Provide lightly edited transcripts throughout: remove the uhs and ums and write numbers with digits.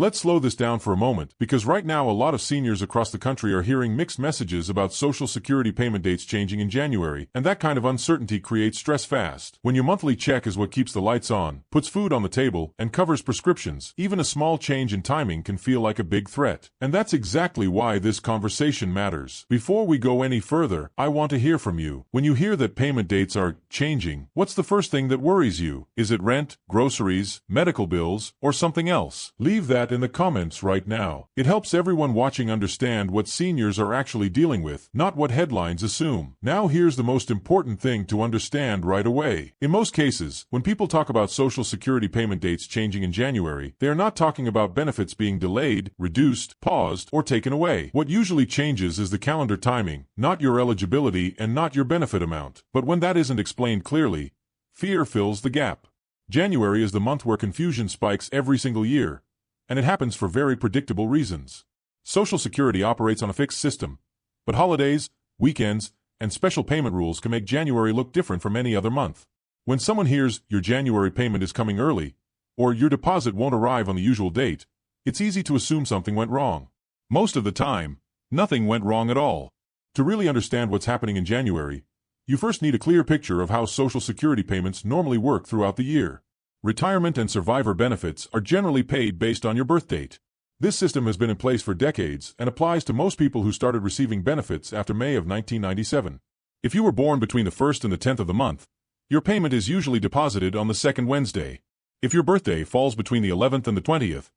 Let's slow this down for a moment, because right now a lot of seniors across the country are hearing mixed messages about Social Security payment dates changing in January, and that kind of uncertainty creates stress fast. When your monthly check is what keeps the lights on, puts food on the table, and covers prescriptions, even a small change in timing can feel like a big threat. And that's exactly why this conversation matters. Before we go any further, I want to hear from you. When you hear that payment dates are changing, what's the first thing that worries you? Is it rent, groceries, medical bills, or something else? Leave that in the comments right now. It helps everyone watching understand what seniors are actually dealing with, not what headlines assume. Now here's the most important thing to understand right away. In most cases, when people talk about Social Security payment dates changing in January, they are not talking about benefits being delayed, reduced, paused, or taken away. What usually changes is the calendar timing, not your eligibility and not your benefit amount. But when that isn't explained clearly, fear fills the gap. January is the month where confusion spikes every single year, and it happens for very predictable reasons. Social Security operates on a fixed system, but holidays, weekends, and special payment rules can make January look different from any other month. When someone hears your January payment is coming early, or your deposit won't arrive on the usual date, it's easy to assume something went wrong. Most of the time, nothing went wrong at all. To really understand what's happening in January, you first need a clear picture of how Social Security payments normally work throughout the year. Retirement and survivor benefits are generally paid based on your birth date. This system has been in place for decades and applies to most people who started receiving benefits after May of 1997. If you were born between the 1st and the 10th of the month, your payment is usually deposited on the second Wednesday. If your birthday falls between the 11th and the 20th,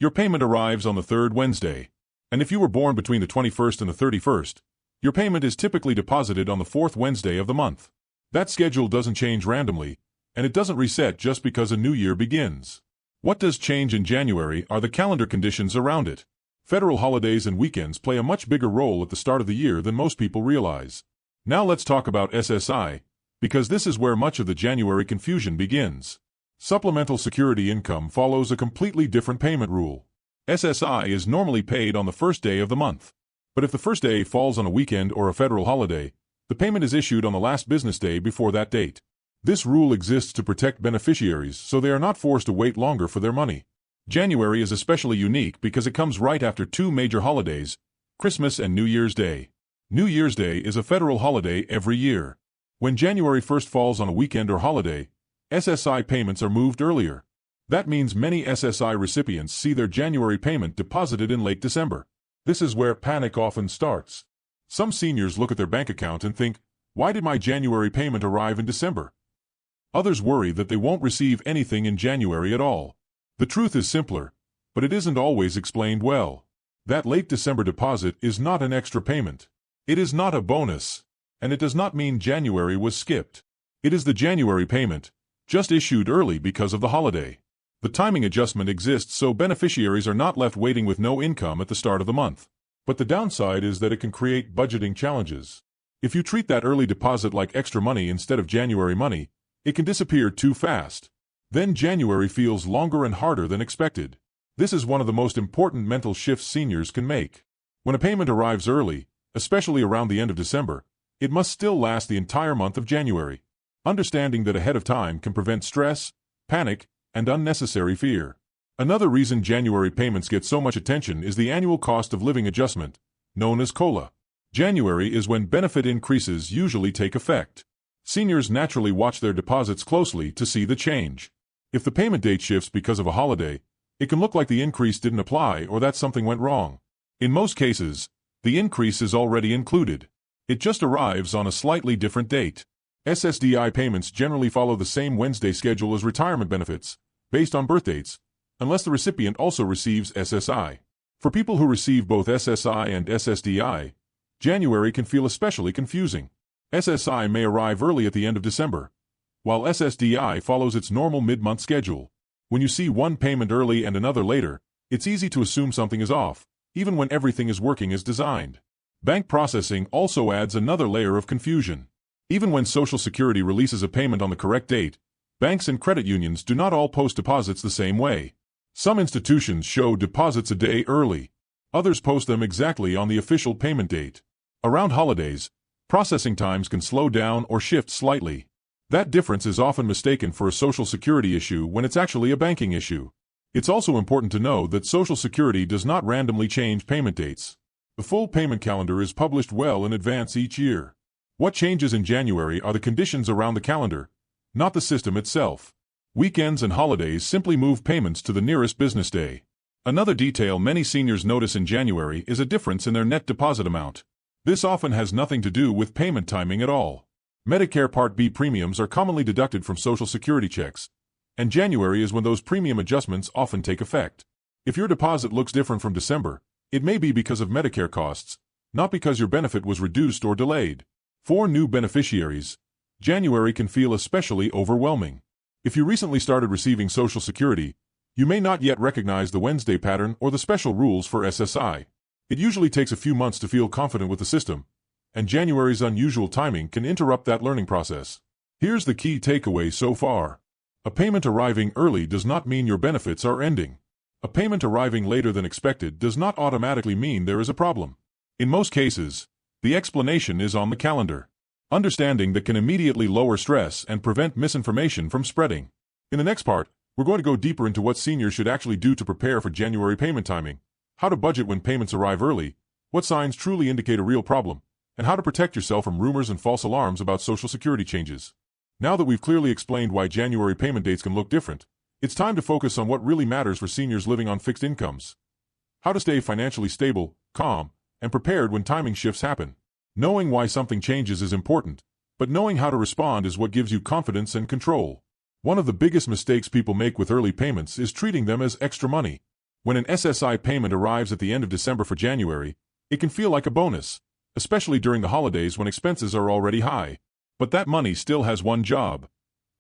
your payment arrives on the third Wednesday. And if you were born between the 21st and the 31st, your payment is typically deposited on the fourth Wednesday of the month. That schedule doesn't change randomly, and it doesn't reset just because a new year begins. What does change in January are the calendar conditions around it. Federal holidays and weekends play a much bigger role at the start of the year than most people realize. Now let's talk about SSI, because this is where much of the January confusion begins. Supplemental Security Income follows a completely different payment rule. SSI is normally paid on the first day of the month. But if the first day falls on a weekend or a federal holiday, the payment is issued on the last business day before that date. This rule exists to protect beneficiaries so they are not forced to wait longer for their money. January is especially unique because it comes right after two major holidays, Christmas and New Year's Day. New Year's Day is a federal holiday every year. When January 1st falls on a weekend or holiday, SSI payments are moved earlier. That means many SSI recipients see their January payment deposited in late December. This is where panic often starts. Some seniors look at their bank account and think, "Why did my January payment arrive in December?" Others worry that they won't receive anything in January at all. The truth is simpler, but it isn't always explained well. That late December deposit is not an extra payment. It is not a bonus, and it does not mean January was skipped. It is the January payment, just issued early because of the holiday. The timing adjustment exists so beneficiaries are not left waiting with no income at the start of the month. But the downside is that it can create budgeting challenges. If you treat that early deposit like extra money instead of January money, it can disappear too fast. Then January feels longer and harder than expected. This is one of the most important mental shifts seniors can make. When a payment arrives early, especially around the end of December, it must still last the entire month of January. Understanding that ahead of time can prevent stress, panic, and unnecessary fear. Another reason January payments get so much attention is the annual cost of living adjustment, known as COLA. January is when benefit increases usually take effect. Seniors naturally watch their deposits closely to see the change. If the payment date shifts because of a holiday, it can look like the increase didn't apply or that something went wrong. In most cases, the increase is already included. It just arrives on a slightly different date. SSDI payments generally follow the same Wednesday schedule as retirement benefits, based on birth dates, unless the recipient also receives SSI. For people who receive both SSI and SSDI, January can feel especially confusing. SSI may arrive early at the end of December, while SSDI follows its normal mid-month schedule. When you see one payment early and another later, it's easy to assume something is off, even when everything is working as designed. Bank processing also adds another layer of confusion. Even when Social Security releases a payment on the correct date, banks and credit unions do not all post deposits the same way. Some institutions show deposits a day early. Others post them exactly on the official payment date. Around holidays, processing times can slow down or shift slightly. That difference is often mistaken for a Social Security issue when it's actually a banking issue. It's also important to know that Social Security does not randomly change payment dates. The full payment calendar is published well in advance each year. What changes in January are the conditions around the calendar, not the system itself. Weekends and holidays simply move payments to the nearest business day. Another detail many seniors notice in January is a difference in their net deposit amount. This often has nothing to do with payment timing at all. Medicare Part B premiums are commonly deducted from Social Security checks, and January is when those premium adjustments often take effect. If your deposit looks different from December, it may be because of Medicare costs, not because your benefit was reduced or delayed. For new beneficiaries, January can feel especially overwhelming. If you recently started receiving Social Security, you may not yet recognize the Wednesday pattern or the special rules for SSI. It usually takes a few months to feel confident with the system, and January's unusual timing can interrupt that learning process. Here's the key takeaway so far. A payment arriving early does not mean your benefits are ending. A payment arriving later than expected does not automatically mean there is a problem. In most cases, the explanation is on the calendar. Understanding that can immediately lower stress and prevent misinformation from spreading. In the next part, we're going to go deeper into what seniors should actually do to prepare for January payment timing, how to budget when payments arrive early, what signs truly indicate a real problem, and how to protect yourself from rumors and false alarms about Social Security changes. Now that we've clearly explained why January payment dates can look different, it's time to focus on what really matters for seniors living on fixed incomes. How to stay financially stable, calm, and prepared when timing shifts happen. Knowing why something changes is important, but knowing how to respond is what gives you confidence and control. One of the biggest mistakes people make with early payments is treating them as extra money. When an SSI payment arrives at the end of December for January, it can feel like a bonus, especially during the holidays when expenses are already high. But that money still has one job: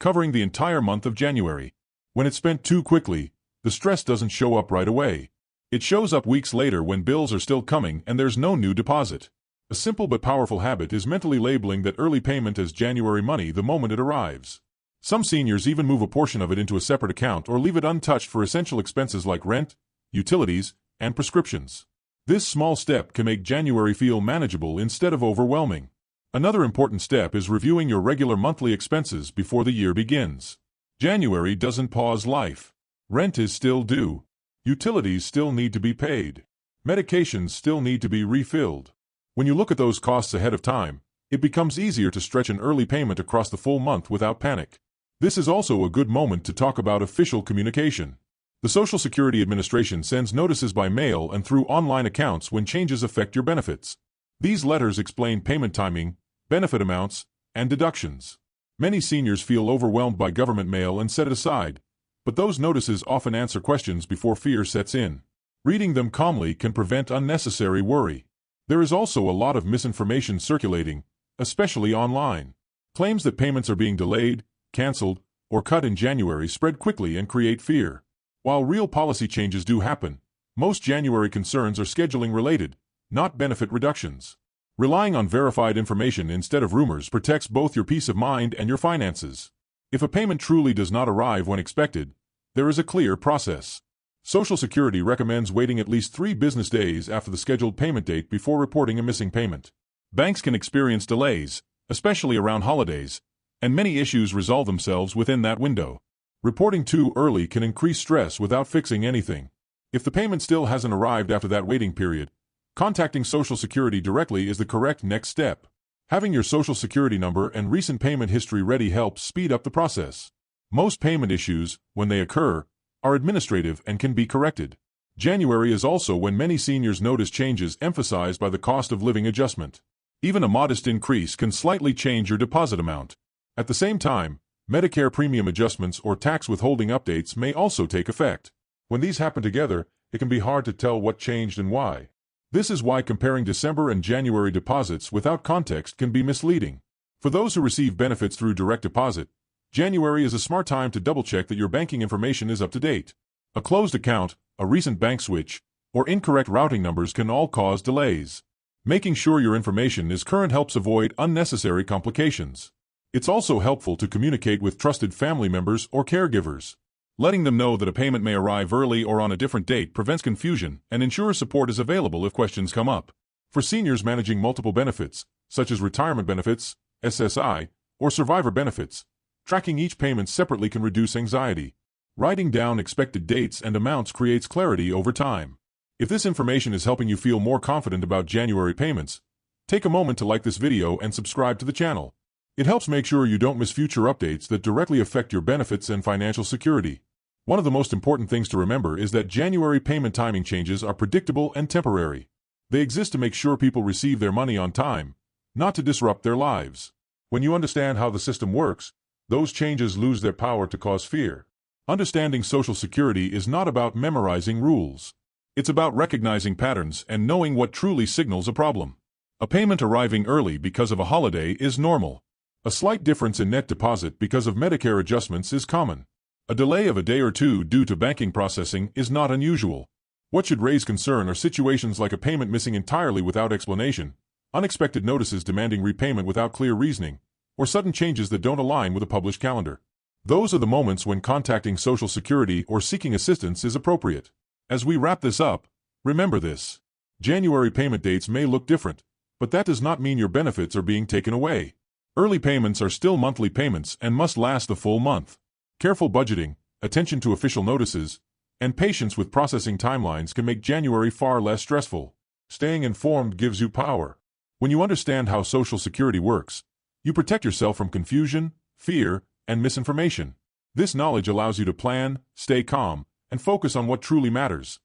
covering the entire month of January. When it's spent too quickly, the stress doesn't show up right away. It shows up weeks later when bills are still coming and there's no new deposit. A simple but powerful habit is mentally labeling that early payment as January money the moment it arrives. Some seniors even move a portion of it into a separate account or leave it untouched for essential expenses like rent, utilities, and prescriptions. This small step can make January feel manageable instead of overwhelming. Another important step is reviewing your regular monthly expenses before the year begins. January doesn't pause life. Rent is still due. Utilities still need to be paid. Medications still need to be refilled. When you look at those costs ahead of time, it becomes easier to stretch an early payment across the full month without panic. This is also a good moment to talk about official communication. The Social Security Administration sends notices by mail and through online accounts when changes affect your benefits. These letters explain payment timing, benefit amounts, and deductions. Many seniors feel overwhelmed by government mail and set it aside, but those notices often answer questions before fear sets in. Reading them calmly can prevent unnecessary worry. There is also a lot of misinformation circulating, especially online. Claims that payments are being delayed, canceled, or cut in January spread quickly and create fear. While real policy changes do happen, most January concerns are scheduling related, not benefit reductions. Relying on verified information instead of rumors protects both your peace of mind and your finances. If a payment truly does not arrive when expected, there is a clear process. Social Security recommends waiting at least 3 business days after the scheduled payment date before reporting a missing payment. Banks can experience delays, especially around holidays, and many issues resolve themselves within that window. Reporting too early can increase stress without fixing anything. If the payment still hasn't arrived after that waiting period, contacting Social Security directly is the correct next step. Having your Social Security number and recent payment history ready helps speed up the process. Most payment issues, when they occur, are administrative and can be corrected. January is also when many seniors notice changes emphasized by the cost of living adjustment. Even a modest increase can slightly change your deposit amount. At the same time, Medicare premium adjustments or tax withholding updates may also take effect. When these happen together, it can be hard to tell what changed and why. This is why comparing December and January deposits without context can be misleading. For those who receive benefits through direct deposit, January is a smart time to double-check that your banking information is up to date. A closed account, a recent bank switch, or incorrect routing numbers can all cause delays. Making sure your information is current helps avoid unnecessary complications. It's also helpful to communicate with trusted family members or caregivers. Letting them know that a payment may arrive early or on a different date prevents confusion and ensures support is available if questions come up. For seniors managing multiple benefits, such as retirement benefits, SSI, or survivor benefits, tracking each payment separately can reduce anxiety. Writing down expected dates and amounts creates clarity over time. If this information is helping you feel more confident about January payments, take a moment to like this video and subscribe to the channel. It helps make sure you don't miss future updates that directly affect your benefits and financial security. One of the most important things to remember is that January payment timing changes are predictable and temporary. They exist to make sure people receive their money on time, not to disrupt their lives. When you understand how the system works, those changes lose their power to cause fear. Understanding Social Security is not about memorizing rules. It's about recognizing patterns and knowing what truly signals a problem. A payment arriving early because of a holiday is normal. A slight difference in net deposit because of Medicare adjustments is common. A delay of a day or two due to banking processing is not unusual. What should raise concern are situations like a payment missing entirely without explanation, unexpected notices demanding repayment without clear reasoning, or sudden changes that don't align with a published calendar. Those are the moments when contacting Social Security or seeking assistance is appropriate. As we wrap this up, remember this. January payment dates may look different, but that does not mean your benefits are being taken away. Early payments are still monthly payments and must last the full month. Careful budgeting, attention to official notices, and patience with processing timelines can make January far less stressful. Staying informed gives you power. When you understand how Social Security works, you protect yourself from confusion, fear, and misinformation. This knowledge allows you to plan, stay calm, and focus on what truly matters: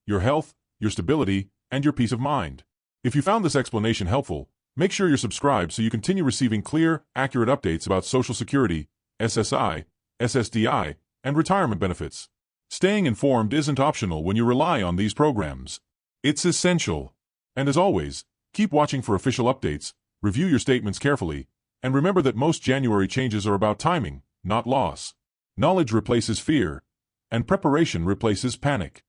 your health, your stability, and your peace of mind. If you found this explanation helpful, make sure you're subscribed so you continue receiving clear, accurate updates about Social Security, SSI, SSDI, and retirement benefits. Staying informed isn't optional when you rely on these programs. It's essential. And as always, keep watching for official updates, review your statements carefully, and remember that most January changes are about timing, not loss. Knowledge replaces fear, and preparation replaces panic.